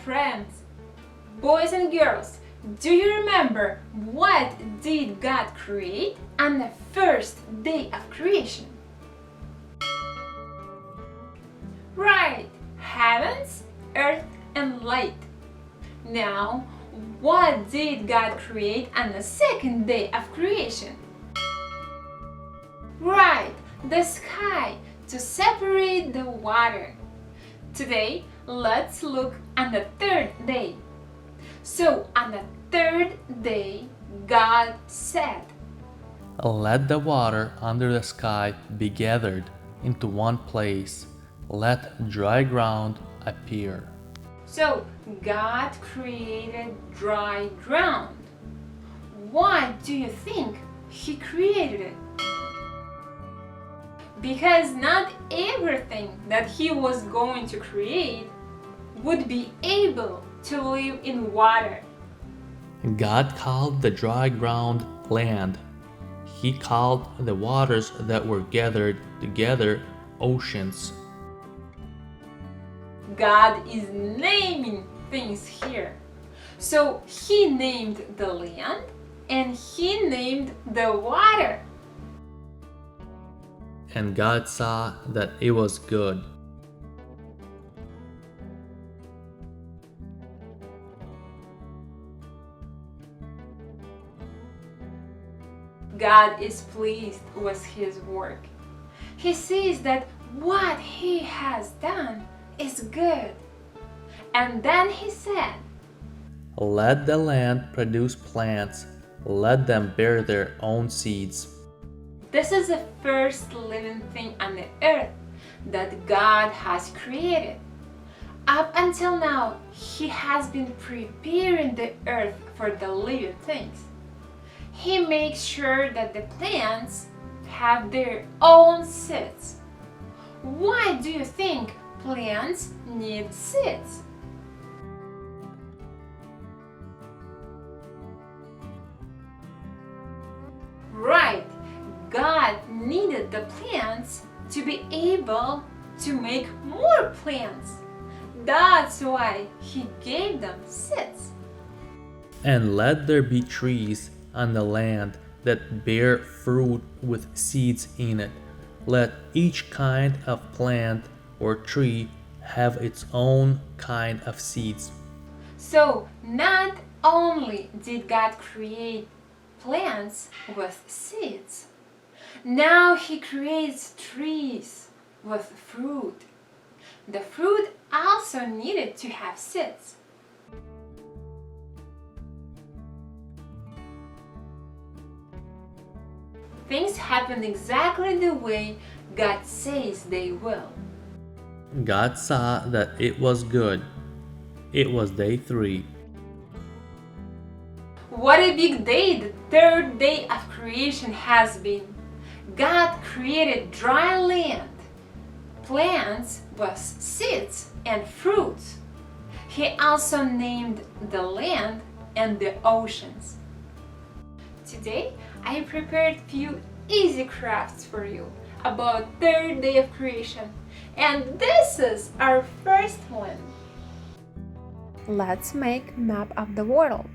friends. Boys and girls, do you remember what did God create on the first day of creation? Right, heavens, earth, and light. Now, what did God create on the second day of creation? Right, the sky to separate the water. Today, let's look on the third day. So, on the third day, God said, Let the water under the sky be gathered into one place. Let dry ground appear. So, God created dry ground. Why do you think He created it? Because not everything that He was going to create would be able to live in water. God called the dry ground land. He called the waters that were gathered together oceans. God is naming things here. So He named the land and He named the water. And God saw that it was good. God is pleased with His work. He sees that what He has done is good. And then He said, Let the land produce plants. Let them bear their own seeds. this is the first living thing on the earth that God has created. Up until now, He has been preparing the earth for the living things. He makes sure that the plants have their own seeds. Why do you think plants need seeds? Right, God needed the plants to be able to make more plants. That's why He gave them seeds. And let there be trees on the land that bear fruit with seeds in it. Let each kind of plant or tree have its own kind of seeds. So, not only did God create plants with seeds, now He creates trees with fruit. The fruit also needed to have seeds. Things happen exactly the way God says they will. God saw that it was good. It was day 3. What a big day the third day of creation has been. God created dry land, plants with seeds and fruits. He also named the land and the oceans. Today, I prepared few easy crafts for you about third day of creation. And this is our first one. Let's make map of the world.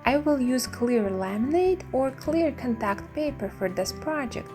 I will use clear laminate or clear contact paper for this project.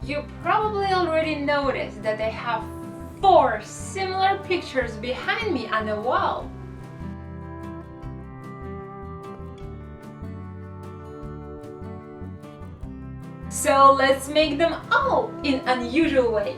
You probably already noticed that I have 4 similar pictures behind me on the wall. So let's make them all in unusual way.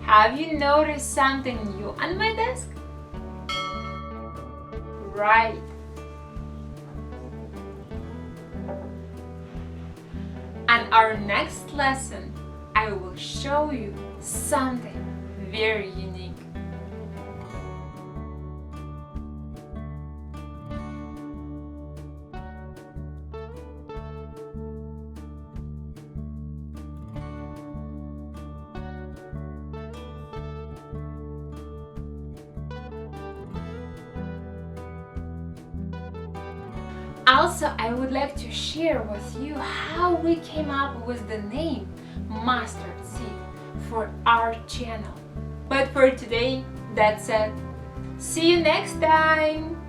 Have you noticed something new on my desk? Right. On our next lesson, I will show you something very unique. Also, I would like to share with you how we came up with the name Mustard Seed for our channel. But for today, that's it. See you next time!